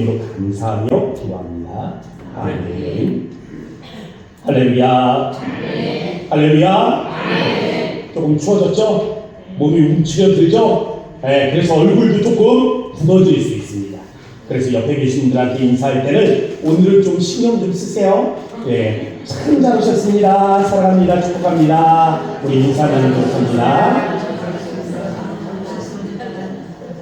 감사하며 기도합니다. 아멘. 할렐루야. 할렐루야. 조금 추워졌죠? 몸이 움츠려들죠? 네, 그래서 얼굴도 조금 붓어질 수 있습니다. 그래서 옆에 계신 분들한테 인사할 때는 오늘은 좀 신경 좀 쓰세요. 네, 참 잘하셨습니다. 사랑합니다. 축복합니다. 우리 인사 나누고 있습니다.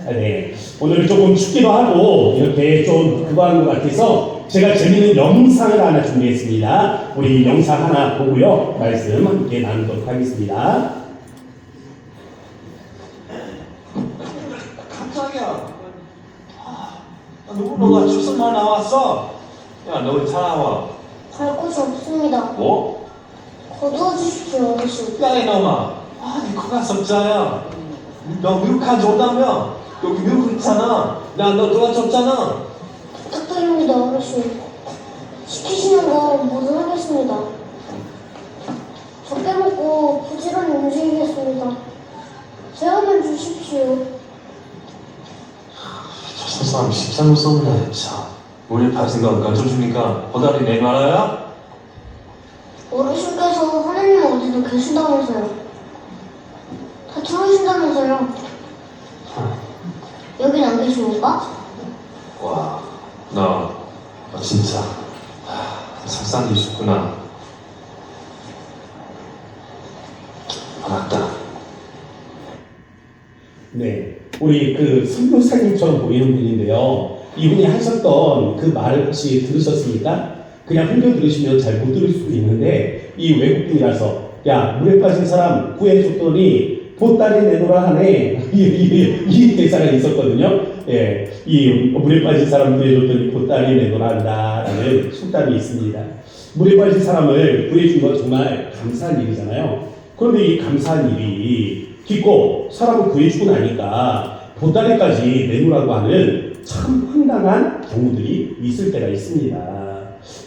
네, 오늘 조금 춥기도 하고 이렇게 좀 그거 하는 것 같아서 제가 재밌는 영상을 하나 준비했습니다. 우리 영상 하나 보고요, 말씀 함께 나누도록 하겠습니다. 깜짝이야. 너가 무슨 말 나왔어? 야, 너 왜 나와? 갈 곳이 없습니다. 뭐? 거두어 주십시오, 어르신. 야, 이놈아. 네 코가 섭자야. 너 미국까지 온다며? 여기 미국 있잖아. 너 누가 줬잖아. 부탁드립니다, 어르신. 시키시는 거 모두 하겠습니다. 적게 먹고 부지런히 움직이겠습니다. 제어만 주십시오. 저 사람 진짜 무서운데, 참. 우리 파생각 가져주니까 보다리 내 말아야? 어르신께서 하나님 어디도 계신다면서요. 다 들어오신다면서요. 여긴 안 계십니까? 와, 너 진짜 설상이 있었구나. 맞다. 네, 우리 그 선교사님처럼 보이는 분인데요. 이분이 하셨던 그 말을 혹시 들으셨습니까? 그냥 흘려 들으시면 잘 못 들을 수도 있는데 이 외국분이라서 야, 물에 빠진 사람 구해줬더니 보따리 내놓으라 하네. 이 대사가 있었거든요. 예, 이 물에 빠진 사람 구해줬더니 보따리 내놓으라 한다라는 속담이 있습니다. 물에 빠진 사람을 구해준 건 정말 감사한 일이잖아요. 그런데 이 감사한 일이 기껏 사람을 구해주고 나니까 보따리까지 내놓으라고 하는 참 황당한 경우들이 있을 때가 있습니다.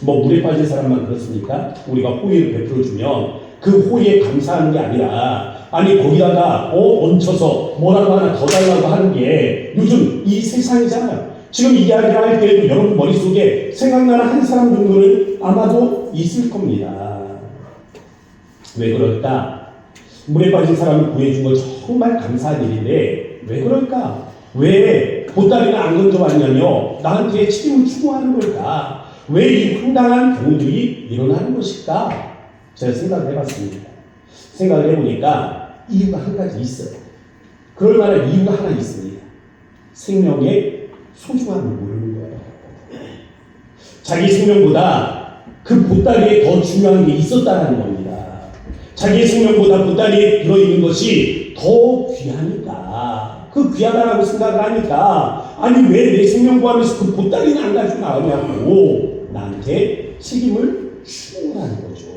뭐 물에 빠진 사람만 그렇습니까? 우리가 호의를 베풀어주면 그 호의에 감사하는 게 아니라 아니 거기다가 얹혀서 뭐라고 하나 더 달라고 하는 게 요즘 이 세상이잖아요. 지금 이 이야기를 할 때에도 여러분 머릿속에 생각나는 한 사람 정도는 아마도 있을 겁니다. 왜 그럴까? 물에 빠진 사람을 구해준 건 정말 감사한 일인데 왜 그럴까? 왜 보따리를 안 건져왔냐며 나한테 책임을 추구하는 걸까? 왜 이 황당한 경우들이 일어나는 것일까? 제가 생각을 해봤습니다. 생각을 해보니까 이유가 한 가지 있어요. 그럴 만한 이유가 하나 있습니다. 생명의 소중함을 모르는 거예요. 자기 생명보다 그 보따리에 더 중요한 게 있었다는 겁니다. 자기의 생명보다 보따리에 들어있는 것이 더 귀하니까, 그 귀하다라고 생각을 하니까 아니 왜 내 생명 구하면서 그 보따리는 안 가지고 나오냐고 나한테 책임을 추구하는 거죠.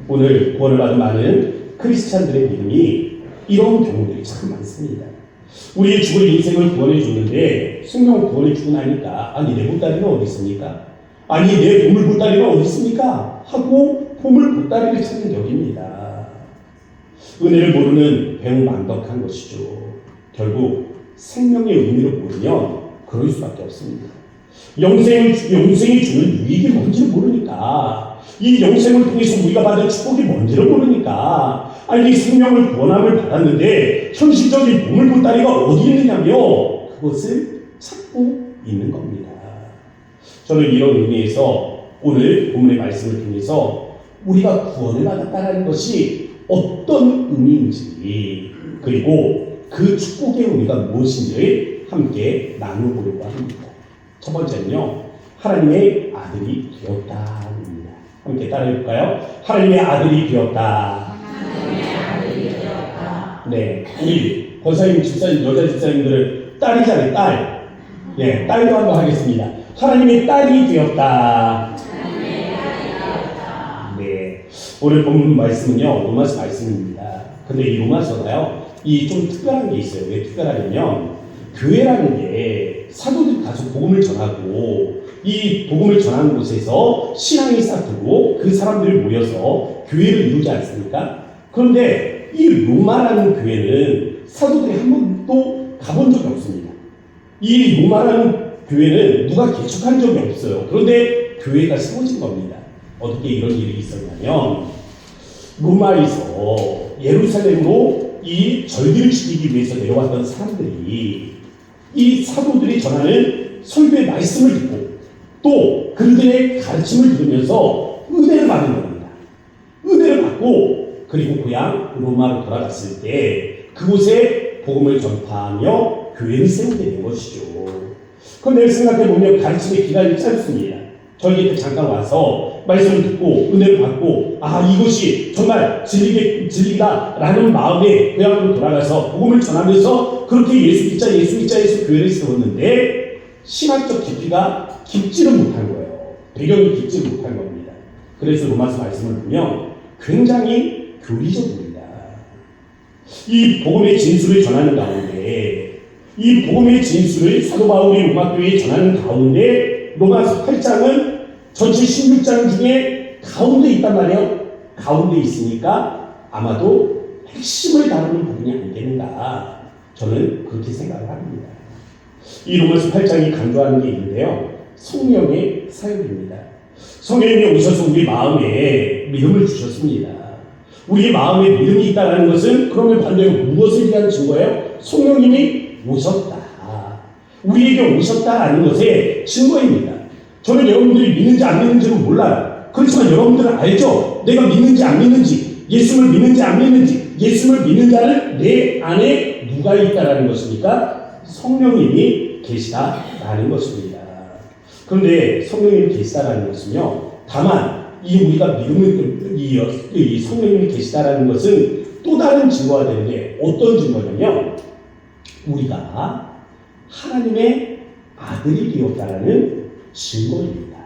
오늘 구원을 받은 많은 크리스찬들의 믿음이 이런 경우들이 참 많습니다. 우리의 죽을 인생을 구원해 줬는데 생명을 구원해 주고 나니까 아니 내 보따리는 어디 있습니까? 아니 내 보물 보따리는 어디 있습니까? 하고 보물 보따리를 찾는 격입니다. 은혜를 모르는 배웅만덕한 것이죠. 결국 생명의 의미를 모르면 그럴 수밖에 없습니다. 영생이 주는 유익이 뭔지를 모르니까, 이 영생을 통해서 우리가 받은 축복이 뭔지를 모르니까, 아니 생명을 구원함을 받았는데 현실적인 보물 보따리가 어디 있느냐며 그것을 찾고 있는 겁니다. 저는 이런 의미에서 오늘 본문의 말씀을 통해서 우리가 구원을 받았다는 것이 어떤 의미인지, 그리고 그 축복의 의미가 무엇인지를 함께 나누보려고 합니다. 첫 번째는요, 하나님의 아들이 되었다입니다. 함께 따라해볼까요? 하나님의 아들이 되었다. 네, 우리 권사님, 집사님, 여자 집사님들은 딸이잖아요, 딸. 예, 딸도 한번 하겠습니다. 하나님의 딸이 되었다. 네, 오늘 본문 말씀은요, 로마서 말씀입니다. 근데 이 로마서가요, 이 좀 특별한 게 있어요. 왜 특별하냐면, 교회라는 게 사도들이 가서 복음을 전하고, 이 복음을 전하는 곳에서 신앙이 싹트고 그 사람들이 모여서 교회를 이루지 않습니까? 그런데 이 로마라는 교회는 사도들이 한 번도 가본 적이 없습니다. 이 로마라는 교회는 누가 개척한 적이 없어요. 그런데 교회가 세워진 겁니다. 어떻게 이런 일이 있었냐면 로마에서 예루살렘으로 이 절기를 지키기 위해서 내려왔던 사람들이 이 사도들이 전하는 설교의 말씀을 듣고 또 그들의 가르침을 들으면서 은혜를 받는 겁니다. 은혜를 받고 그리고 고향 로마로 돌아갔을 때 그곳에 복음을 전파하며 교회를 세우게 된 것이죠. 그런데 생각해보면 가르침의 기간이 짧습니다. 저희 때 잠깐 와서 말씀을 듣고 은혜를 받고 이것이 정말 진리다라는 마음에 고향으로 돌아가서 복음을 전하면서 그렇게 예수 믿자 해서 교회를 세웠는데 신학적 깊이가 깊지를 못한 거예요. 배경이 깊지를 못한 겁니다. 그래서 로마서 말씀을 보면 굉장히 교리적입니다. 이 복음의 진술을 전하는 가운데 이 복음의 진술을 사도 바울이 로마 교회에 전하는 가운데 로마서 8장은 전체 16장 중에 가운데 있단 말이에요. 가운데 있으니까 아마도 핵심을 다루는 부분이 아니겠는가 저는 그렇게 생각을 합니다. 이 로마서 8장이 강조하는 게 있는데요. 성령의 사역입니다. 성령님이 오셔서 우리 마음에 믿음을 주셨습니다. 우리 마음에 믿음이 있다는 것은 그러면 반대로 무엇을 위한 증거예요? 성령님이 오셨다. 우리에게 오셨다라는 것의 증거입니다. 저는 여러분들이 믿는지 안 믿는지는 몰라요. 그렇지만 여러분들은 알죠? 내가 믿는지 안 믿는지, 예수를 믿는지 안 믿는지, 예수를 믿는 자는 내 안에 누가 있다라는 것입니까? 성령님이 계시다라는 것입니다. 그런데 성령님이 계시다라는 것은요, 다만 우리가 믿음을 이 성령님이 계시다라는 것은 또 다른 증거가 되는데 어떤 증거냐면 우리가 하나님의 아들이 되었다라는 증거입니다.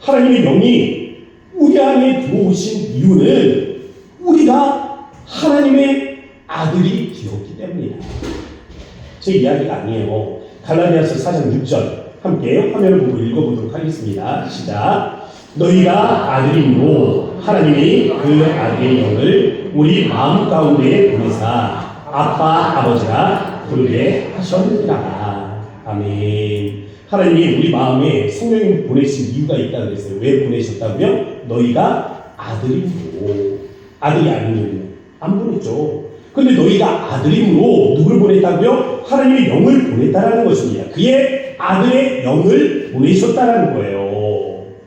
하나님의 영이 우리 안에 들어오신 이유는 우리가 하나님의 아들이 되었기 때문이다. 제 이야기가 아니에요. 갈라디아서 4장 6절 함께 화면을 보고 읽어보도록 하겠습니다. 시작. 너희가 아들이므로 하나님이 그 아들의 영을 우리 마음 가운데 보내사 아빠 아버지라 부르게 하셨느니라. 아멘. 하나님이 우리 마음에 성령님을 보내신 이유가 있다고 그랬어요. 왜 보내셨다고요? 너희가 아들이므로. 아들이 아니면 안 보냈죠. 근데 너희가 아들이므로 누구를 보냈다고요? 하나님의 영을 보냈다라는 것입니다. 그의 아들의 영을 보내셨다라는 거예요.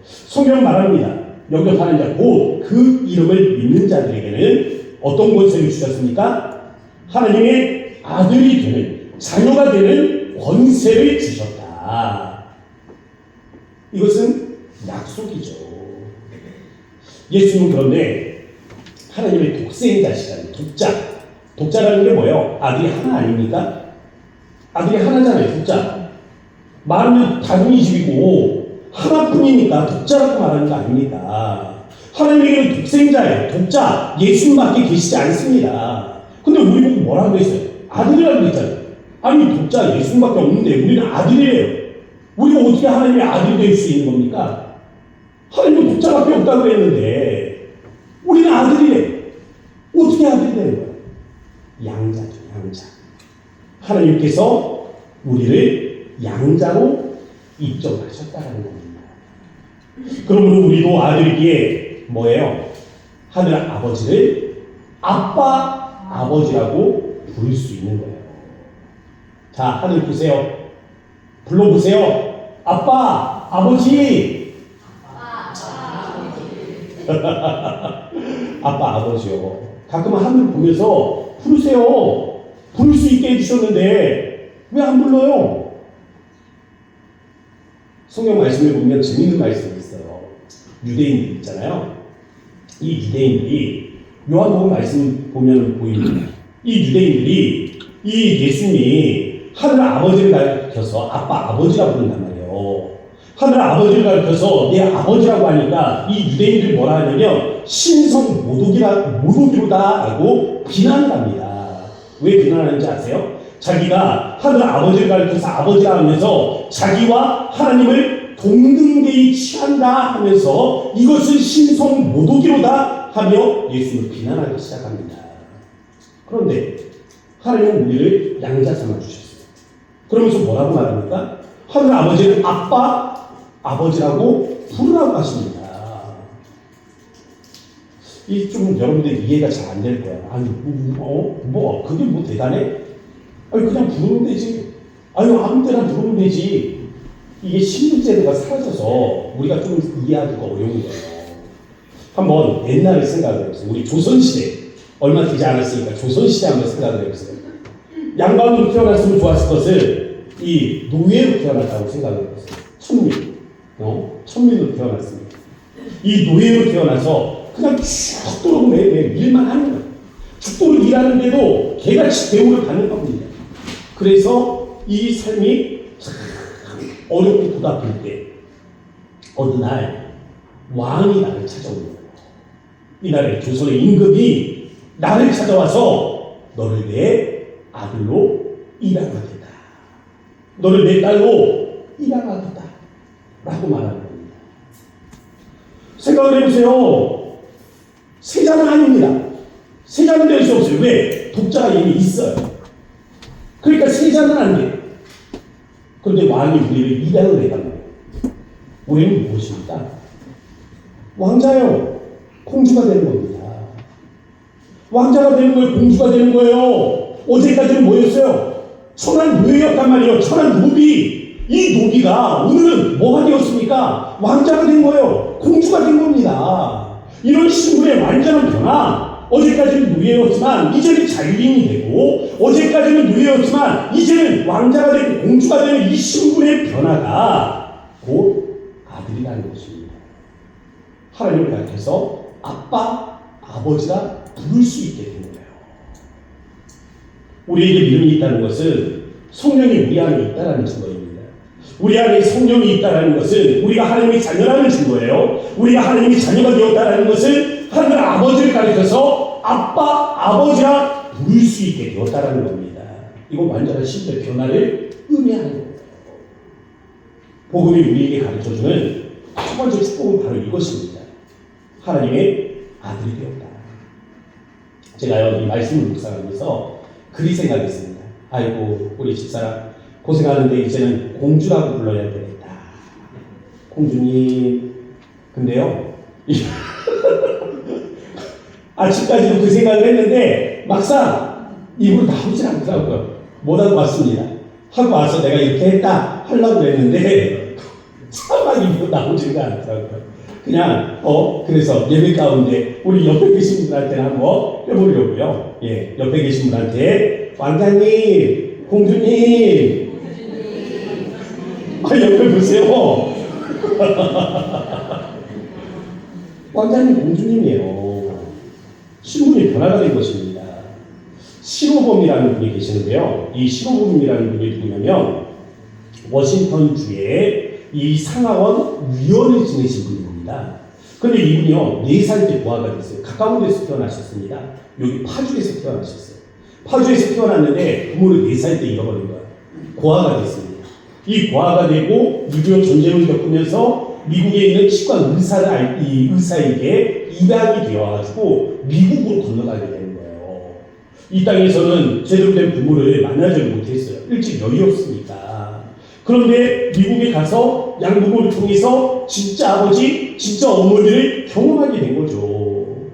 성경 말합니다. 영접하는 자, 곧 그 이름을 믿는 자들에게는 어떤 권세를 주셨습니까? 하나님의 아들이 되는, 자녀가 되는 권세를 주셨다. 이것은 약속이죠. 예수님은 그런데 하나님의 독생자시라는 독자라는 게 뭐예요? 아들이 하나 아닙니까? 아들이 하나잖아요. 독자. 말하면 다둥이 집이고 하나뿐이니까 독자라고 말하는 거 아닙니까? 하나님에게는 독생자예요. 독자. 예수님밖에 계시지 않습니다. 근데 우리 보고 뭐라고 했어요? 아들이라고 했잖아요. 아니 독자 예수님밖에 없는데 우리는 아들이에요. 우리가 어떻게 하나님의 아들이 될 수 있는 겁니까? 하나님은 독자밖에 없다고 그랬는데 우리는 아들이래요. 어떻게 아들이 되는 거예요? 양자죠. 양자. 하나님께서 우리를 양자로 입적하셨다는 겁니다. 그러면 우리도 아들이기에 뭐예요? 하늘 아버지를 아빠 아버지라고 부를 수 있는 거예요. 자, 하늘 보세요. 불러보세요. 아빠 아버지. 아빠 아버지요. 가끔은 하늘 보면서 부르세요. 부를 수 있게 해주셨는데 왜 안 불러요? 성경 말씀에 보면 재밌는 말씀이 있어요. 유대인들 있잖아요. 이 유대인들이 요한복음 말씀 보면 보입니다. 이 유대인들이 이 예수님이 하늘 아버지를 가르쳐서 아빠 아버지라고 부른단 말이에요. 하늘 아버지를 가르쳐서 내 아버지라고 하니까 이 유대인들이 뭐라 하냐면 신성 모독이로다라고 비난합니다. 왜 비난하는지 아세요? 자기가 하늘 아버지를 가르쳐서 아버지라 하면서 자기와 하나님을 동등되이 취한다 하면서 이것은 신성 모독이로다 하며 예수님을 비난하기 시작합니다. 그런데 하나님은 우리를 양자 삼아 주셨어요. 그러면서 뭐라고 말합니까? 하늘 아버지를 아빠, 아버지라고 부르라고 하십니다. 이 좀 여러분들 이해가 잘 안 될 거야. 아니, 그게 뭐 대단해? 아니, 그냥 부르면 되지. 아니, 아무 때나 부르면 되지. 이게 신분제도가 사라져서 우리가 좀 이해하기가 어려운 거예요. 한번 옛날을 생각을 해보세요. 우리 조선시대, 얼마 되지 않았으니까 조선시대 한번 생각을 해보세요. 양반으로 태어났으면 좋았을 것을 이 노예로 태어났다고 생각을 해보세요. 천민으로 태어났습니다. 이 노예로 태어나서 그냥 죽도록 매일 일만 하는 거예요. 죽도록 일하는데도 개같이 대우를 받는 겁니다. 그래서 이 삶이 참 어렵고 고달플 때 어느 날 왕이 나를 찾아오는 거예요. 이날에 조선의 임금이 나를 찾아와서 너를 내 아들로 입양하겠다. 너를 내 딸로 입양하겠다. 라고 말하는 겁니다. 생각을 해보세요. 세자는 아닙니다. 세자는 될 수 없어요. 왜? 독자가 이미 있어요. 그러니까 세자는 안 돼요. 그런데 왕이 우리를 입양을 해간 거예요. 우리는 무엇입니까? 왕자요. 공주가 되는 겁니다. 왕자가 되는 거예요. 공주가 되는 거예요. 어제까지는 뭐였어요? 천한 노예였단 말이에요. 천한 노비. 이 노비가 오늘은 뭐가 되었습니까? 왕자가 된 거예요. 공주가 된 겁니다. 이런 신분의 완전한 변화. 어제까지는 노예였지만 이제는 자유인이 되고, 어제까지는 노예였지만 이제는 왕자가 되고 공주가 되는 이 신분의 변화가 곧 아들이라는 것입니다. 하나님을 가르쳐서 아빠, 아버지라 부를 수 있게 된 거예요. 우리에게 믿음이 있다는 것은 성령이 우리 안에 있다는 증거입니다. 우리 안에 성령이 있다는 것은 우리가 하나님의 자녀라는 증거예요. 우리가 하나님의 자녀가 되었다는 것은 하나님 아버지를 가르쳐서 아빠, 아버지라 부를 수 있게 되었다는 겁니다. 이건 완전한 신의 변화를 의미하는 거예요. 복음이 우리에게 가르쳐주는 첫 번째 축복은 바로 이것입니다. 하나님의 아들이 되었다. 제가요, 이 말씀을 묵상하면서 그리 생각했습니다. 아이고, 우리 집사람 고생하는데 이제는 공주라고 불러야 되겠다. 공주님. 근데요, 아직까지도 그 생각을 했는데 막상 입으로 나오질 않더라고요. 못하고 왔습니다. 하고 와서 내가 이렇게 했다 하려고 했는데 차마 입으로 나오지가 않더라고요. 그냥 그래서 예배 가운데 우리 옆에 계신 분한테 한번 해보려고요. 예, 옆에 계신 분한테 왕자님, 공주님, 옆에 보세요. 왕자님, 공주님이에요. 신분이 변화가 된 것입니다. 시로범이라는 분이 계시는데요. 이 시로범이라는 분이 누구냐면 워싱턴주의 이 상하원 위원을 지내신 분입니다. 그런데 이분이요, 4살 때 고아가 됐어요. 가까운 데서 태어나셨습니다. 여기 파주에서 태어나셨어요. 파주에서 태어났는데 부모를 4살 때 잃어버린 거예요. 고아가 됐습니다. 이 고아가 되고 6.25 전쟁을 겪으면서 미국에 있는 치과 의사에게 입양이 되어가지고 미국으로 건너가게 되는 거예요. 이 땅에서는 제대로 된 부모를 만나지 못했어요. 일찍 여유 없으니까. 그런데 미국에 가서 양부모를 통해서 진짜 아버지, 진짜 어머니를 경험하게 된 거죠.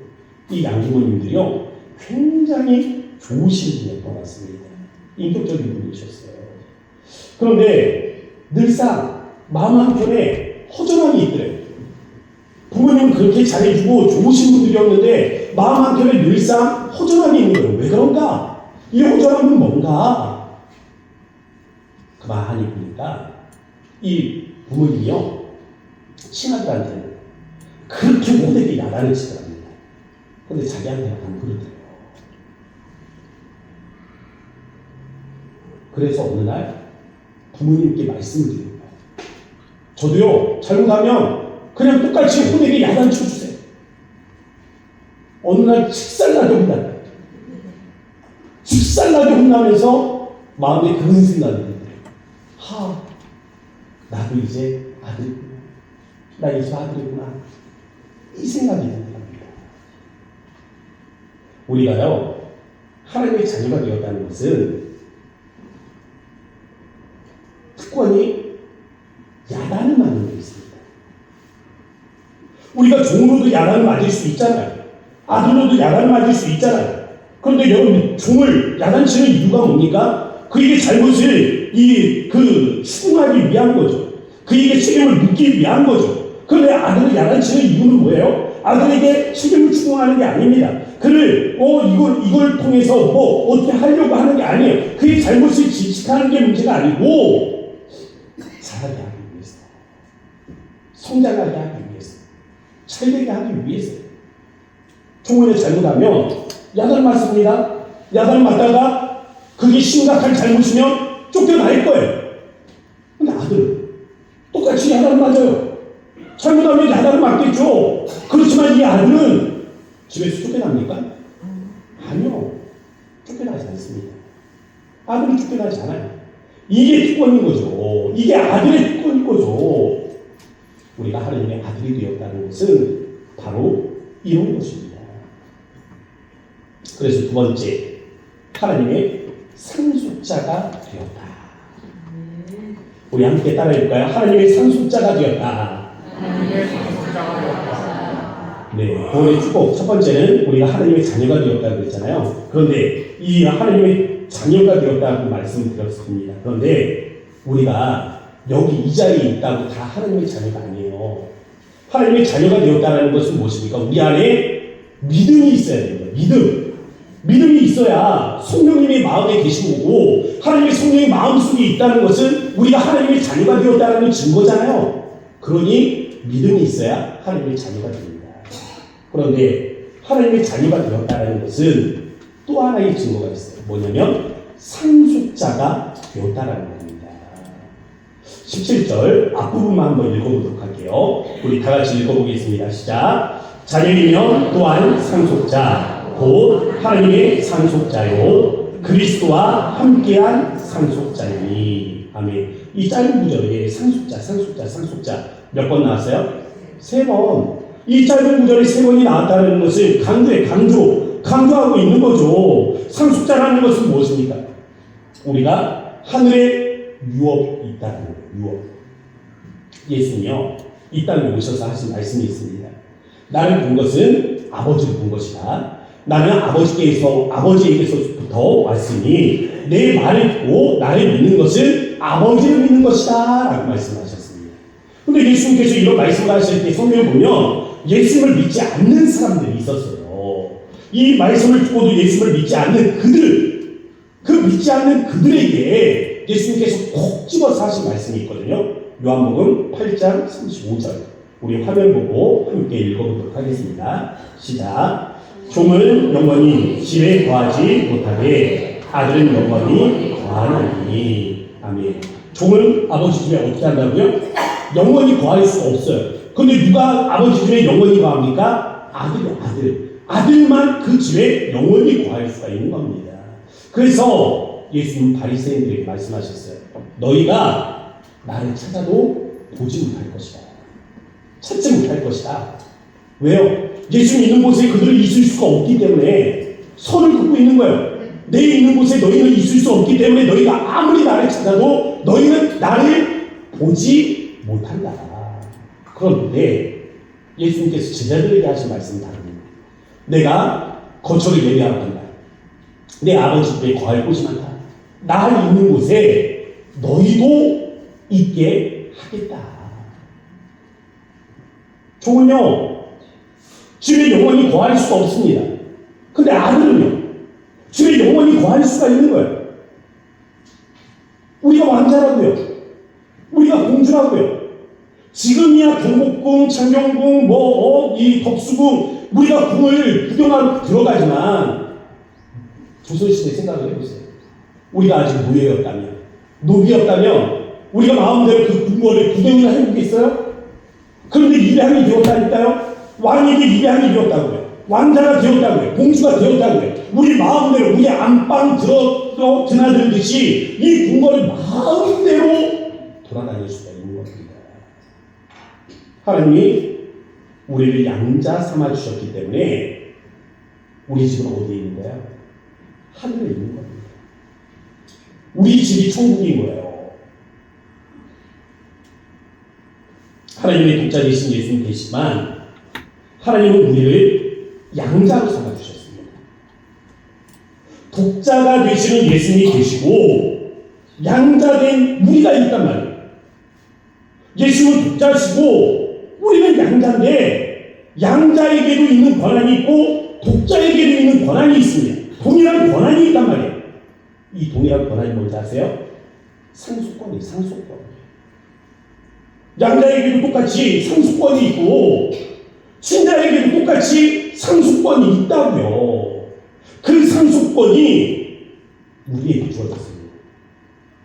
이 양부모님들이요, 굉장히 좋으신 분이었던 것 같습니다. 인격적인 분이셨어요. 그런데 늘상 마음 한켠에 허전함이 있더래요. 부모님은 그렇게 잘해주고 좋으신 분들이었는데 마음 한켠에 늘상 허전함이 있는 거예요. 왜 그런가? 이 허전함은 뭔가? 가만히 보니까 이 부모님이요, 친아들한테는 그렇게 못되게 야단을 치더랍니다. 그런데 자기한테는 안 그러더래요. 그래서 어느 날 부모님께 말씀을 드린 거예요. 저도요, 잘못하면 그냥 똑같이 혼에게 야단 쳐주세요. 어느 날 칙살나게 혼나요. 칙살나게 혼나면서 마음에 그런 생각이 들어요. 나도 이제 아들이구나. 나 이제 아들이구나. 이 생각이 듭니다. 우리가요, 하나님의 자녀가 되었다는 것은 우리가 종으로도 야단을 맞을 수 있잖아요. 아들로도 야단을 맞을 수 있잖아요. 그런데 여러분, 종을 야단치는 이유가 뭡니까? 그에게 잘못을 추궁하기 위한 거죠. 그에게 책임을 묻기 위한 거죠. 그런데 아들을 야단치는 이유는 뭐예요? 아들에게 책임을 추궁하는 게 아닙니다. 그를 이걸 통해서 어떻게 하려고 하는 게 아니에요. 그의 잘못을 지적하는 게 문제가 아니고 자라게 하기 위해서, 성장하게 하기 위해서, 잘되게 하기 위해서. 종은이 잘못하면 야단을 맞습니다. 야단을 맞다가 그게 심각한 잘못이면 쫓겨날 거예요. 근데 아들은 똑같이 야단을 맞아요. 잘못하면 야단을 맞겠죠. 그렇지만 이 아들은 집에서 쫓겨납니까? 아니요. 쫓겨나지 않습니다. 아들은 쫓겨나지 않아요. 이게 특권인 거죠. 이게 아들의 특권인 거죠. 우리가 하나님의 아들이 되었다는 것은 바로 이런 것입니다. 그래서 두 번째, 하나님의 상속자가 되었다. 우리 함께 따라해볼까요? 하나님의 상속자가 되었다. 네, 구원의 축복. 첫 번째는 우리가 하나님의 자녀가 되었다고 그랬잖아요. 그런데 이 하나님의 자녀가 되었다고 말씀드렸습니다. 그런데 우리가 여기 이 자리에 있다고 다 하나님의 자녀가 아니에요. 하나님의 자녀가 되었다는 것은 무엇입니까? 우리 안에 믿음이 있어야 됩니다. 믿음이 있어야 성령님의 마음에 계신 거고, 하나님의 성령의 마음속에 있다는 것은 우리가 하나님의 자녀가 되었다는 증거잖아요. 그러니 믿음이 있어야 하나님의 자녀가 됩니다. 그런데 하나님의 자녀가 되었다는 것은 또 하나의 증거가 있어요. 뭐냐면 상속자가 되었다라는 겁니다. 17절 앞부분만 한번 읽어보도록 할게요. 우리 다 같이 읽어보겠습니다. 시작. 자녀이면 또한 상속자 곧 하나님의 상속자요 그리스도와 함께한 상속자이니. 아멘. 이 짧은 구절에 상속자 몇 번 나왔어요? 3번. 이 짧은 구절에 3번이 나왔다는 것을 강조하고 있는 거죠. 상속자라는 것은 무엇입니까? 우리가 하늘에 유업이 있다는 거예요. 유업. 예수님이요, 이 땅에 오셔서 하신 말씀이 있습니다. 나를 본 것은 아버지를 본 것이다. 나는 아버지에게서부터 왔으니 내 말을 듣고 나를 믿는 것은 아버지를 믿는 것이다 라고 말씀하셨습니다. 근데 예수님께서 이런 말씀을 하실 때 성경을 보면 예수님을 믿지 않는 사람들이 있었어요. 이 말씀을 듣고도 예수님을 믿지 않는 믿지 않는 그들에게 예수님께서 콕 집어서 하신 말씀이 있거든요. 요한복음 8장 35절. 우리 화면 보고 함께 읽어보도록 하겠습니다. 시작. 종은 영원히 집에 거하지 못하게 아들은 영원히 거하나니. 아멘. 종은 아버지 집에 어떻게 한다고요? 영원히 거할 수가 없어요. 근데 누가 아버지 집에 영원히 거합니까? 아들만 그 집에 영원히 거할 수가 있는 겁니다. 그래서 예수님 바리새인들에게 말씀하셨어요. 너희가 나를 찾아도 보지 못할 것이다. 찾지 못할 것이다. 왜요? 예수님 있는 곳에 그들이 있을 수가 없기 때문에 선을 긋고 있는 거예요. 내 있는 곳에 너희는 있을 수 없기 때문에 너희가 아무리 나를 찾아도 너희는 나를 보지 못한다. 그런데 예수님께서 제자들에게 하신 말씀은 다릅니다. 내가 거처를 예비하러 간다. 내 아버지 집에 거할 곳이 많다. 나 있는 곳에 너희도 있게 하겠다. 종은요, 집에 영원히 거할 수가 없습니다. 근데 아들은요, 집에 영원히 거할 수가 있는 거예요. 우리가 왕자라고요. 우리가 공주라고요. 지금이야 경복궁, 창경궁, 이 덕수궁, 우리가 궁을 구경하러 들어가지만 조선시대 생각을 해보세요. 우리가 아직 노비였다면 우리가 마음대로 그 궁궐을 구경이나 해보겠어요? 그런데 입양이 되었다니까요. 왕에게 입양이 되었다고요. 왕자가 되었다고요. 공주가 되었다고요. 우리 마음대로 우리 안방 드나들듯이 이 궁궐을 마음대로 돌아다닐 수가 있는 겁니다. 하나님이 우리를 양자 삼아 주셨기 때문에 우리 집은 어디에 있는 거예요? 하늘에 있는 겁니다. 우리 집이 천국인 거예요. 하나님의 독자 되신 예수님 계시지만 하나님은 우리를 양자로 삼아주셨습니다. 독자가 되시는 예수님이 계시고 양자된 우리가 있단 말이에요. 예수는 독자시고 우리는 양자인데 양자에게도 있는 권한이 있고 독자에게도 있는 권한이 있습니다. 동일한 권한이 있단 말이에요. 이 동일한 권한이 뭔지 아세요? 상속권이에요. 상속권. 양자에게도 똑같이 상속권이 있고 신자에게도 똑같이 상속권이 있다고요. 그 상속권이 우리에게 주어졌습니다.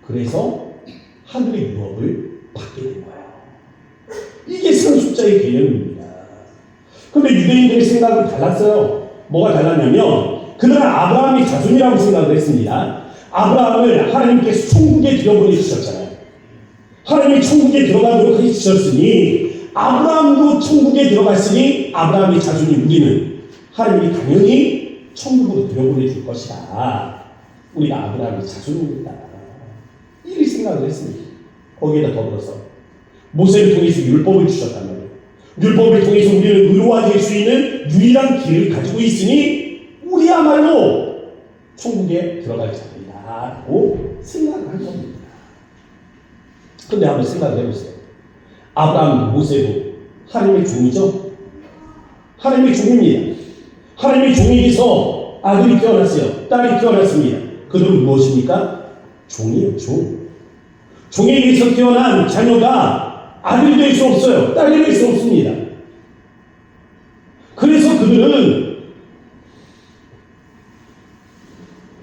그래서 하늘의 유업을 받게 된 거예요. 이게 상속자의 개념입니다. 그런데 유대인들의 생각은 달랐어요. 뭐가 달랐냐면 그들은 아브라함의 자손이라고 생각을 했습니다. 아브라함을 하나님께서 천국에 들여보내주셨잖아요. 하나님이 천국에 들어가도록 해주셨으니 아브라함도 천국에 들어갔으니 아브라함의 자손이 우리는 하나님이 당연히 천국으로 들여보내줄 것이다. 우리가 아브라함의 자손입니다. 이렇게 생각을 했습니다. 거기에다 더불어서 모세를 통해서 율법을 주셨단 말이에요. 율법을 통해서 우리는 의로워질 수 있는 유일한 길을 가지고 있으니 우리야말로 천국에 들어갈 자들이다라고 생각을 한 겁니다. 근데 한번 생각을 해보세요. 아브라함도 모세도 하나님의 종이죠? 하나님의 종입니다. 하나님의 종에게서 아들이 태어났어요. 딸이 태어났습니다. 그들은 무엇입니까? 종이에요, 종. 종에게서 태어난 자녀가 아들이 될 수 없어요. 딸이 될 수 없습니다. 그래서 그들은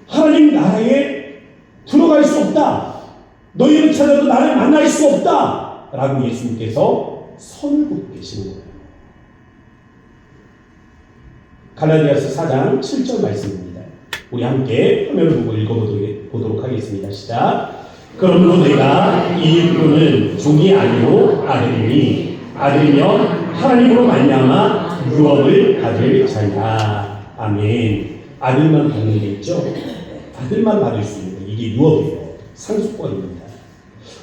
하나님 나라에 들어갈 수 없다. 너희를 찾아도 나를 만날 수 없다. 라고 예수님께서 선을 긋고 계시는 거예요. 갈라디아서 4장 7절 말씀입니다. 우리 함께 화면을 보고 읽어보도록 하겠습니다. 시작. 그러므로 너희가 이 일부는 종이 아니요 아들이니 아들이면 하나님으로 말미암아 유업을 받을 자이다. 아멘. 아들만 받는 게 있죠. 아들만 받을 수 있는 거. 이게 유업이에요. 상속권입니다.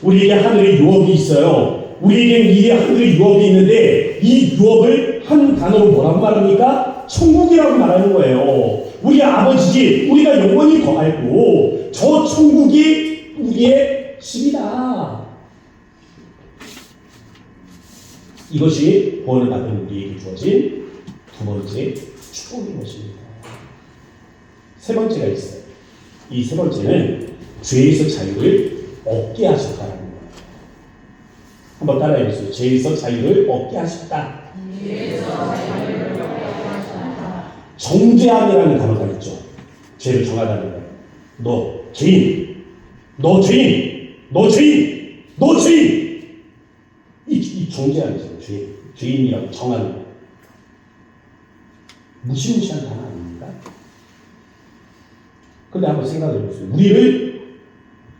우리에게 하늘의 유업이 있어요. 우리에게 이 하늘의 유업이 있는데 이 유업을 한 단어로 뭐라고 말합니까? 천국이라고 말하는 거예요. 우리 아버지 집, 우리가 영원히 거하고 저 천국이 우리의 집이다. 이것이 구원을 받은 우리에게 주어진 두 번째 축복인 것입니다. 세 번째가 있어요. 이 세 번째는 죄에서 자유를 얻게 하셨다는 거예요. 한번 따라해 보세요. 죄에서 자유를 얻게 하셨다. 정죄함이라는 단어가 있죠. 죄를 정하다는 거예요. 너 죄인, 너 죄인, 너 죄인, 너 죄인. 이 정죄함이죠. 죄인이라고 정하는 거예요. 무시무시한 단어 아닙니까? 근데 한번 생각해 보세요. 우리를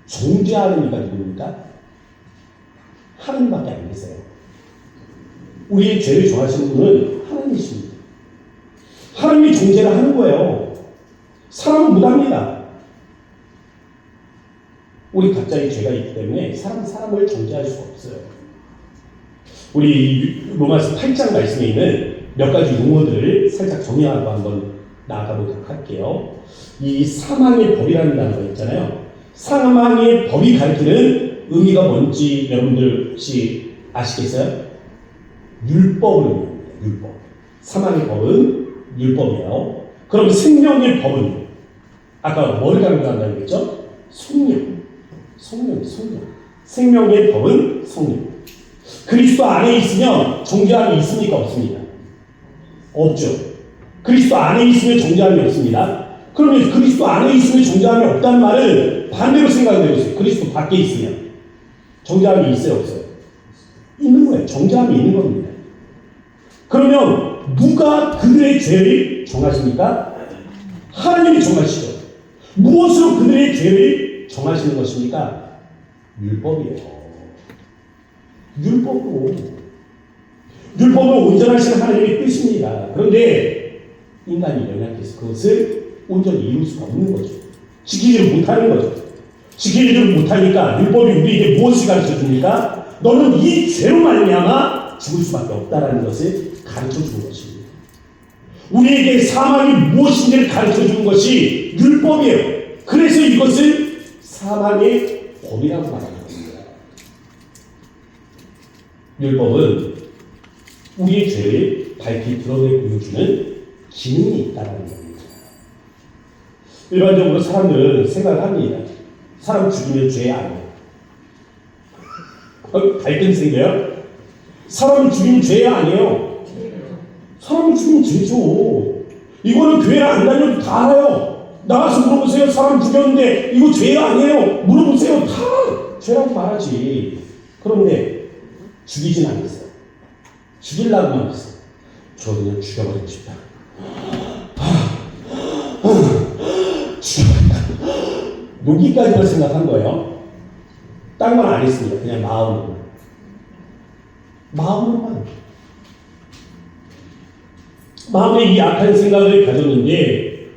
정죄하는 이가 누굽니까? 하나님밖에 안 계세요. 우리의 죄를 정하시는 분은 하나님이십니다. 하나님이 정죄를 하는 거예요. 사람은 못합니다. 우리 각자의 죄가 있기 때문에 사람을 정죄할 수가 없어요. 우리 로마서 8장 말씀에 있는 몇 가지 용어들을 살짝 정리하고 한번 나아가보도록 할게요. 이 사망의 법이라는 단어가 있잖아요. 사망의 법이 가리키는 의미가 뭔지 여러분들 혹시 아시겠어요? 율법을 의미합니다. 율법. 사망의 법은 율법이에요. 그럼 생명의 법은 아까 뭘 강조한다고 했죠? 성령. 생명의 법은 성령. 그리스도 안에 있으면 정죄함이 있습니까? 없습니다. 없죠. 그리스도 안에 있으면 정죄함이 없습니다. 그러면 그리스도 안에 있으면 정죄함이 없다는 말은 반대로 생각을 해보세요. 그리스도 밖에 있으면 정죄함이 있어요? 없어요? 있는 거예요. 정죄함이 있는 겁니다. 그러면 누가 그들의 죄를 정하십니까? 하나님이 정하시죠. 무엇으로 그들의 죄를 정하시는 것입니까? 율법이에요. 율법은 온전하신 하나님의 뜻입니다. 그런데 인간이 연약해서 그것을 온전히 이룰 수가 없는 거죠. 지키지를 못하는 거죠. 지키지를 못하니까 율법이 우리에게 무엇을 가르쳐 줍니까? 너는 이 죄로 말미암아 죽을 수밖에 없다라는 것을 가르쳐 주는 것입니다. 우리에게 사망이 무엇인지를 가르쳐 주는 것이 율법이에요. 그래서 이것을 사망의 법이라고 말하는 겁니다. 율법은 우리의 죄를 밝히 드러내 보여주는 기능이 있다는 겁니다. 일반적으로 사람들은 생각을 합니다. 사람 죽이면 죄 아니에요. 갈등 생겨요? 사람 죽이면 죄 아니에요. 사람 죽이면 죄죠. 이거는 교회를 안 다녀도 다 알아요. 나가서 물어보세요. 사람 죽였는데 이거 죄 아니에요. 물어보세요. 다 죄라고 말하지. 그런데 죽이진 않았어요. 죽이려고만 했어요. 저 그냥 죽여버리고 싶다. 죽여버린다. 여기까지만 생각한 거예요. 딴 건 안 했습니다. 그냥 마음으로. 마음으로만. 마음에 이 악한 생각을 가졌는데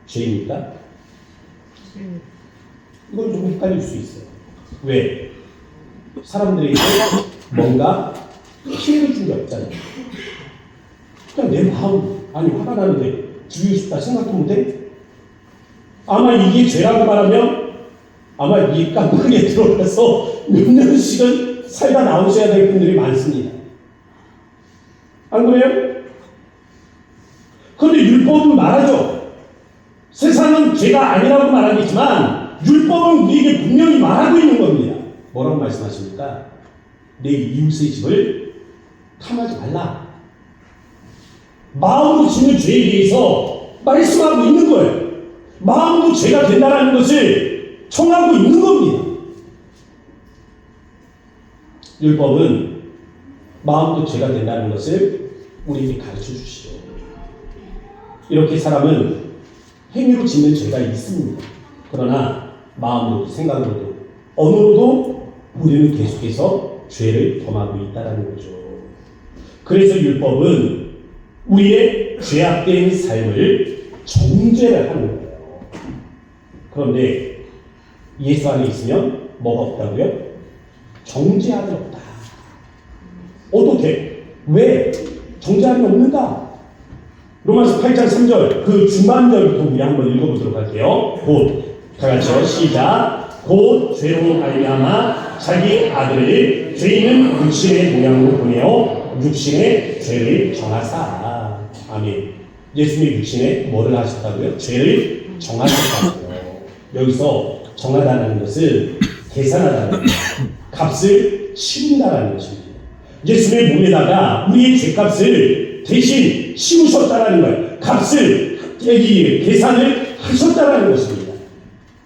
죄입니까? 이건 좀 헷갈릴 수 있어요. 왜? 사람들에게 뭔가 피해를 준 게 없잖아요. 그냥 내 마음, 아니 화가 나는데 죽이고 싶다 생각도 못해? 아마 이게 죄라고 말하면 아마 이 깜빡이에 들어가서 몇 년씩은 살다 나오셔야 될 분들이 많습니다. 안 그래요? 그런데 율법은 말하죠. 세상은 죄가 아니라고 말하겠지만 율법은 우리에게 분명히 말하고 있는 겁니다. 뭐라고 말씀하십니까? 내 이웃의 집을 탐하지 말라. 마음으로 짓는 죄에 대해서 말씀하고 있는 거예요. 마음도 죄가 된다는 것을 청하고 있는 겁니다. 율법은 마음도 죄가 된다는 것을 우리에게 가르쳐 주시죠. 이렇게 사람은 행위로 짓는 죄가 있습니다. 그러나 마음으로도 생각으로도 언어로도 우리는 계속해서 죄를 범하고 있다는 거죠. 그래서 율법은 우리의 죄악된 삶을 정죄를 하는 거예요. 그런데 예수 안에 있으면 뭐가 없다고요? 정죄함이 없다. 어떻게? 왜 정죄함이 없는가? 로마서 8장 3절 그 중반절부터 우리 한번 읽어보도록 할게요. 곧 다같이요. 시작. 곧 죄로 말미암아 자기 아들을 죄 있는 육신의 모양으로 보내어 육신의 죄를 정하사. 아멘. 예수님의 육신에 뭐를 하셨다고요? 죄를 정하셨다고요. 여기서 정하다는 것은 계산하다는 것, 값을 치른다는 것입니다. 예수님의 몸에다가 우리의 죄값을 대신 씌우셨다는 거예요. 값을 계산을 하셨다는 것입니다.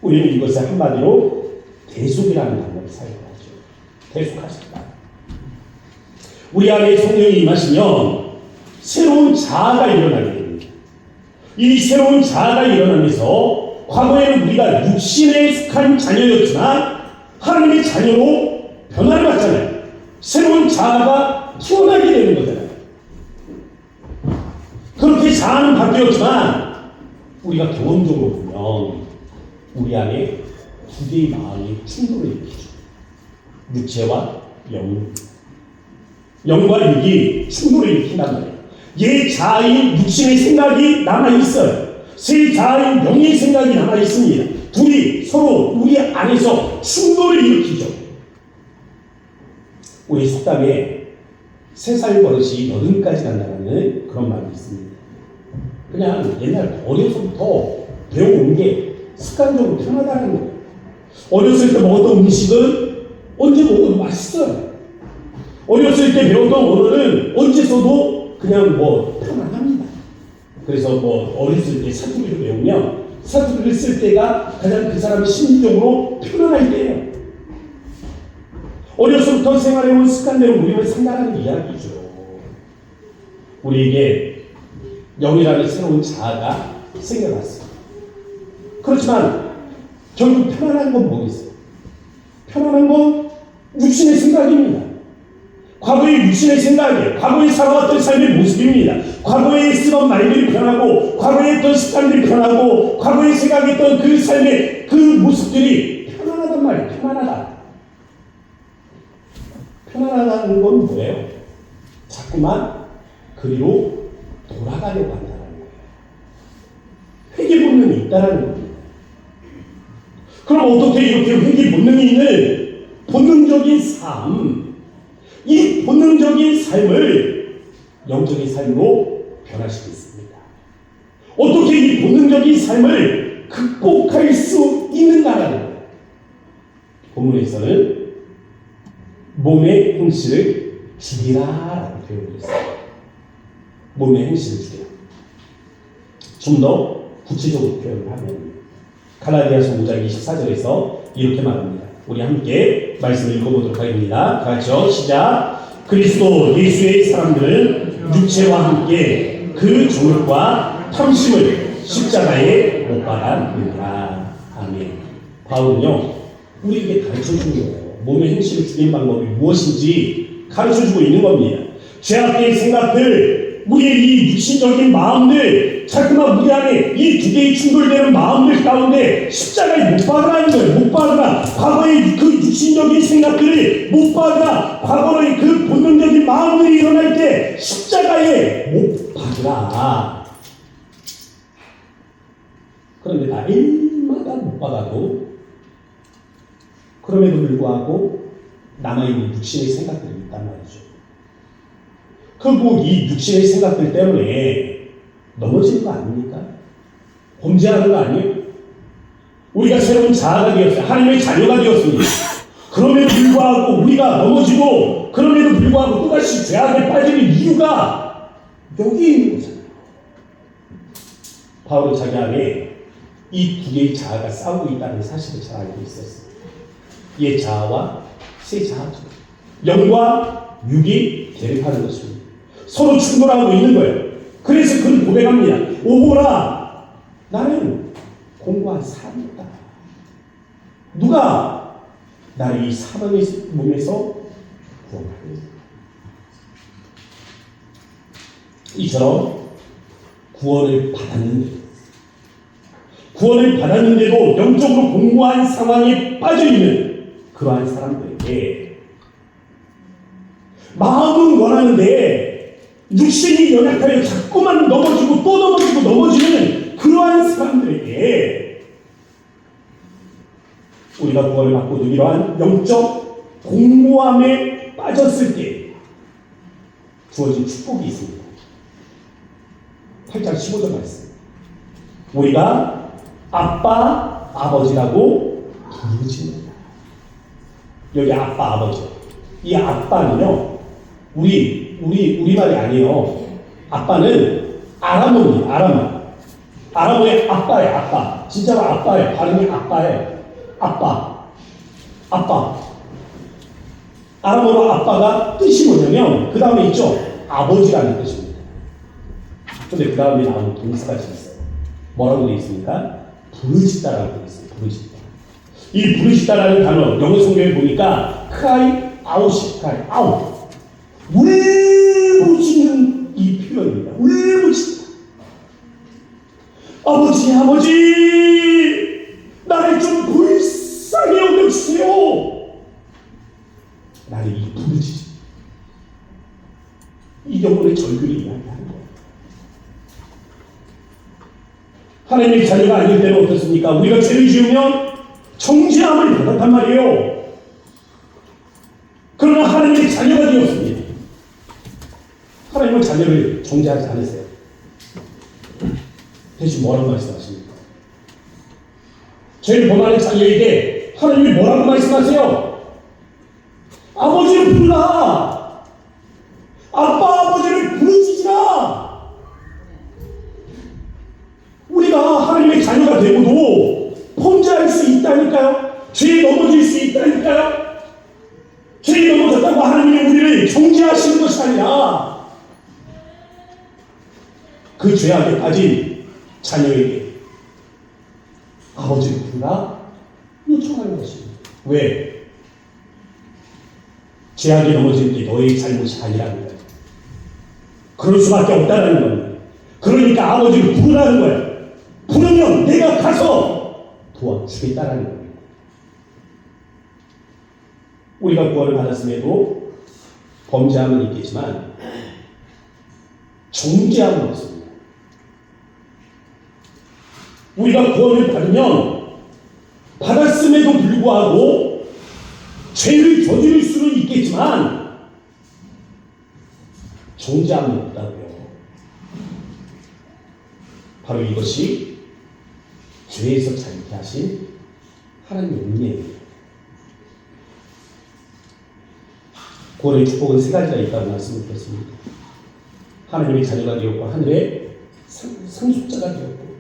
우리는 이것을 한마디로 대속이라는 단어를 사용하죠. 대속하셨다. 우리 안에 성령이 임하시면 새로운 자아가 일어나게 됩니다. 이 새로운 자아가 일어나면서 과거에는 우리가 육신에 속한 자녀였지만 하나님의 자녀로 변화를 받잖아요. 새로운 자아가 태어나게 되는 거잖아요. 그렇게 자아는 바뀌었지만 우리가 경험적으로 보면 우리 안에 두 개의 마음이 충돌을 일으키죠. 육체와 영. 영과 육이 충돌을 일으킨단 말이에요. 옛 자아인 육신의 생각이 남아있어요. 새 자아인 영의 생각이 남아있습니다. 둘이 서로 우리 안에서 충돌을 일으키죠. 우리 속담에 3살 버릇이 여든까지 간다는 그런 말이 있습니다. 그냥 옛날 어려서부터 배워온 게 습관적으로 편하다는 거예요. 어렸을 때 먹었던 음식은 언제 먹어도 맛있어요. 어렸을 때 배웠던 언어는 언제 써도 그냥 편안합니다. 그래서 어렸을 때 사투리를 배우면 사투리를 쓸 때가 가장 그 사람이 심리적으로 편안할 때예요. 어려서부터 생활해온 습관대로 우리는 산다는 이야기죠. 우리에게 영이라는 새로운 자아가 생겨났어요. 그렇지만 결국 편안한 건 뭐겠어요? 편안한 건 육신의 생각입니다. 과거의 육신의 생각이에요. 과거에 살아왔던 삶의 모습입니다. 과거에 쓰던 말들이 편하고 과거에 했던 습관들이 편하고 과거에 생각했던 그 삶의 그 모습들이 편안하단 말이에요. 편안하다. 편안하다는 건 뭐예요? 자꾸만 그리로 돌아가려고 한다는 본능이 있다는 겁니다. 그럼 어떻게 이렇게 회개 본능이 있는 본능적인 삶, 이 본능적인 삶을 영적인 삶으로 변화시키겠습니까? 어떻게 이 본능적인 삶을 극복할 수 있는가라는 거예요. 본문에서는 몸의 행실을 죽이라라고 표현을 했어요. 몸의 행실을 죽이라. 좀 더 구체적으로 표현을 하면 갈라디아서 5장 24절에서 이렇게 말합니다. 우리 함께 말씀을 읽어보도록 하겠습니다. 다 같이요. 시작. 그리스도 예수의 사람들은 육체와 함께 그 정욕과 탐심을 십자가에 못 박았느니라. 아멘. 바울은요, 우리에게 가르쳐주는 거예요. 몸의 행실을 죽이는 방법이 무엇인지 가르쳐주고 있는 겁니다. 죄악된 생각들, 우리의 이 육신적인 마음들, 자꾸만 우리 안에 이 두 개의 충돌되는 마음들 가운데 십자가에 못 박으라는 거예요. 못 박으라. 과거의 그 육신적인 생각들을 못 박으라. 과거의 그 본능적인 마음들이 일어날 때 십자가에 못 박으라. 그런데 날마다 못 박아도 그럼에도 불구하고 남아있는 육신의 생각들이 있단 말이죠. 그리고 이 육신의 생각들 때문에 넘어지는 거 아닙니까? 범죄하는 거 아니에요? 우리가 새로운 자아가 되었어요. 하나님의 자녀가 되었습니다. 그럼에도 불구하고 우리가 넘어지고 그럼에도 불구하고 또다시 죄악에 빠지는 이유가 여기에 있는 거잖아요. 바울은 자기 안에 이 두 개의 자아가 싸우고 있다는 사실을 잘 알고 있었어요. 옛 자아와 새 자아죠. 영과 육이 대립하는 것입니다. 서로 충돌하고 있는 거예요. 그래서 그는 고백합니다. 오호라, 나는 공고한 사람이다. 누가 나를 이 사망의 몸에서 구원하겠습니까? 이처럼 구원을 받았는데도 영적으로 공고한 상황에 빠져있는 그러한 사람들에게 마음은 원하는데 육신이 연약하여 자꾸만 넘어지고 또 넘어지고 넘어지는 그러한 사람들에게 우리가 구원을 받고도 이러한 영적 공고함에 빠졌을 때 주어진 축복이 있습니다. 8장 15절 말씀. 우리가 아빠, 아버지라고 부르짖는다. 여기 아빠, 아버지. 이 아빠는요, 우리말이 아니에요. 아빠는 아람어입니다. 아람어의 아빠예요, 아빠. 진짜로 아빠예요. 발음이 아빠예요. 아빠. 아람어로 아빠가 뜻이 뭐냐면, 그 다음에 있죠? 아버지라는 뜻입니다. 근데 그 다음에 나오는 동사가 있어요. 뭐라고 되어 있습니까? 부르짖다라고 되어 있어요. 부르짖다. 이 부르짖다라는 단어, 영어 성경에 보니까 cry out. 울부짖는 이 표현입니다. 울부짖다. 아버지, 나를 좀 불쌍히 여겨주세요. 나를 이 부르짖음. 이 영혼의 절규를 이야기하는 거예요. 하나님의 자녀가 아닐 때는 어떻습니까? 우리가 죄를 지으면 정죄함을 받았단 말이에요. 그러나 하나님의 자녀가 되었습니다. 하나님은 자녀를 정죄하지 않으세요. 대신 뭐라고 말씀하십니까? 죄를 범하는 자녀에게 하나님이 뭐라고 말씀하세요? 아버지를 부르라. 아빠, 아버지를 부르짖으라. 우리가 하나님의 자녀가 되고도 범죄할 수 있다니까요. 죄에 넘어질 수 있다니까요. 죄에 넘어졌다고 하나님이 우리를 정죄하시는 것이 아니라 그 죄악에 빠진 자녀에게 아버지를 부르라 요청하는 것입니다. 왜? 죄악에 넘어진 게 너의 잘못이 아니라는 거예요. 그럴 수밖에 없다는 겁니다. 그러니까 아버지를 부르라는 거예요. 부르면 내가 가서 도와주겠다라는 겁니다. 우리가 구원을 받았음에도 범죄함은 있겠지만 정죄함은 없습니다. 우리가 구원을 받으면 받았음에도 불구하고 죄를 저지를 수는 있겠지만 존재함이 없다고요. 바로 이것이 죄에서 자유케 하신 하나님의 은혜예요. 구원의 축복은 세 가지가 있다고 말씀을 드렸습니다. 하나님의 자녀가 되었고 하늘의 상속자가 되었고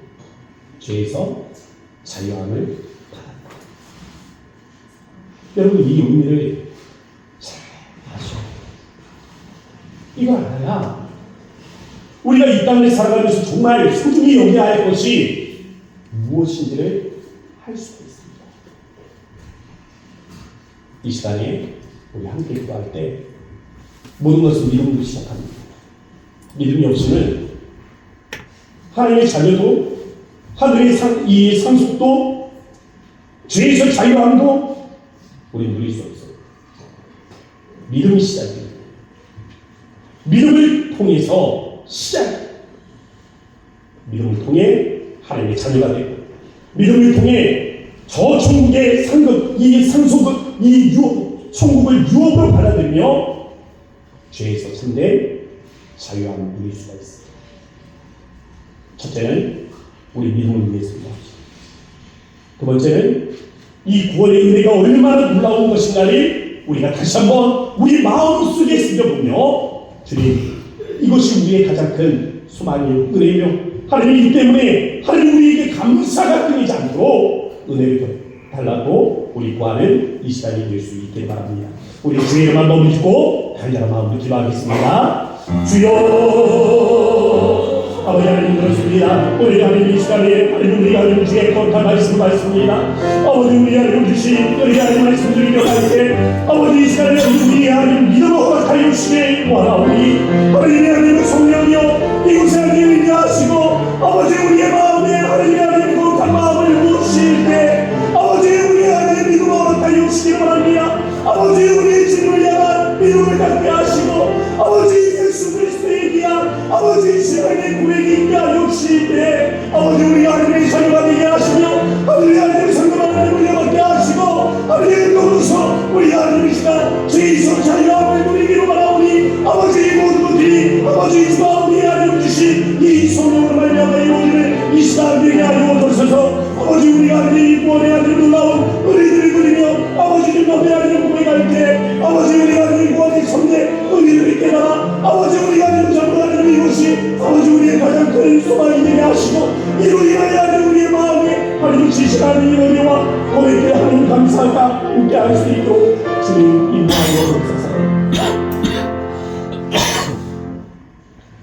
죄에서 자유함을 받았다. 여러분 이 의미를 잘 아셔야 돼요. 이걸 알아야 우리가 이 땅을 살아가면서 정말 소중히 여겨야 할 것이 무엇인지를 할 수가 있습니다. 이 시간에 우리 함께 기도할 때 모든 것은 믿음으로 시작합니다. 믿음이 없으면 하나님의 자녀도 하늘의 이 상속도 죄에서 자유함도 우리 누릴 수 없어요. 믿음이 시작입니다. 믿음을 통해서 믿음을 통해 하나님의 자녀가 되고 믿음을 통해 저 천국의 상급, 이 상속을, 천국을 유업으로 받아들이며 죄에서 참된 자유함을 누릴 수가 있습니다. 첫째는 우리 믿음을 위해서입니다. 두 번째는 이 구원의 은혜가 얼마나 놀라운 것인가를 우리가 다시 한번 우리 마음속에 새겨보며 주님, 이것이 우리의 가장 큰 소망이요 은혜이며 하나님이기 때문에 하나님 우리에게 감사가 끊이지 않도록 은혜를 달라고 우리 구하는 이 시간이 될 수 있기를 바랍니다. 우리 주의 이름만 넘기고 간절한 마음으로 기도하겠습니다. 주여, 아버지 하나님 그렇습니다. 우리 하나님 이 시간에 하나님 우리 하나님 주의 거룩한 말씀을 받습니다. 아버지 우리 하나님 주신 우리 하나님 말씀을 기억할 때 아버지 이 시간에 우리 하나님 믿음을 허락하여 주시길 원하오니 하나님의 하나님의 성령이여 이곳에 하나님 인도하시고 아버지 우리의 마음에 하나님의 하나님 거룩한 마음을 묻으실 때 아버지 우리 하나님 믿음을 허락하여 주시길 원합니다. 아버지 우리의 주님을 향한 믿음을 갖게 하시고 아버지 예수 그리스도에 대한 아버지 신앙의 고백이 있게 하여 주실 때 아버지 우리 하나님의 자녀가 되게 하시며 아버지 하나님의 성도가 하나님을 영하게 하시고 아버지 또로서 우리 하나님의 시간 죄에서 자유함을 누리기로 바라오니 아버지 이 모든 것들이 아버지 주가 우리 하나님 주신 이 성령으로 말미암아 이루어지는 이 시간 되게 하여 주셔서 아버지 우리 하나님 구원의 하나님 놀라운 은혜들을 누리며 아버지 주님 앞에 하나님 고백할 때 아버지 우리 하나님 구원의 선대 은혜들을 깨달아 아버지 우리 하나님 전부 하나님 이것이 아버지 우리의 가장 큰 소망이 되게 하시고 이로 인하여 하나님 우리의 마음에 하나님 주신 하나님 은혜와 고백에 하나님 감사가 함께 할 수 있도록 주님 인도하여 주옵소서.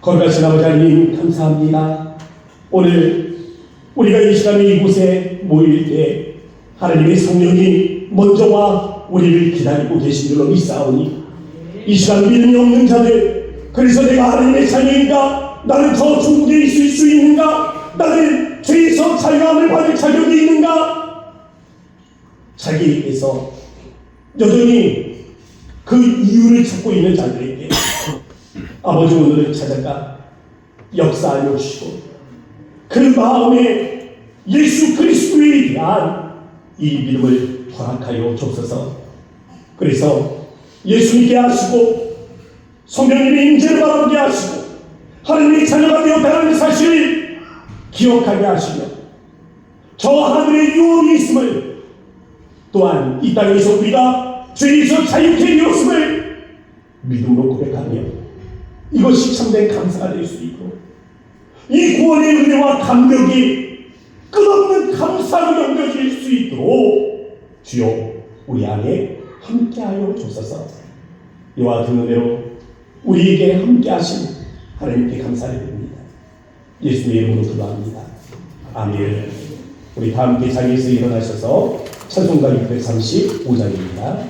거룩하신 아버지 하나님 감사합니다. 오늘 우리가 이 시간에 이곳에 모일 때 하나님의 성령이 먼저 와 우리를 기다리고 계신 줄로 믿사오니 이 시간 믿음이 없는 자들 그래서 내가 하나님의 자녀인가 나는 저 천국에 있을 수 있는가 나는 죄에서 자유함을 받을 자격이 있는가 자기에게서 여전히 그 이유를 찾고 있는 자들에게 아버지 오늘은 찾아가 역사하여 주시고 그 마음에 예수 그리스도에 대한 이 믿음을 허락하여 주옵소서. 그래서 예수님께 하시고 성령님의 임재를 바라보게 하시고 하나님의 자녀가 되었다는 사실을 기억하게 하시며 저 하늘의 유언이 있음을 또한 이 땅에서 우리가 죄에서 자유케 되었음을 믿음으로 고백하며 이것이 참된 감사가 될 수 있고 이 구원의 은혜와 감격이 끝없는 감사로 연결될 수 있도록 주여 우리 안에 함께하여 주소서. 이와 같은 은혜로 우리에게 함께하신 하나님께 감사를 드립니다. 예수님의 이름으로 기도합니다. 아멘. 우리 다 함께 자리에서 일어나셔서 찬송가 635장입니다.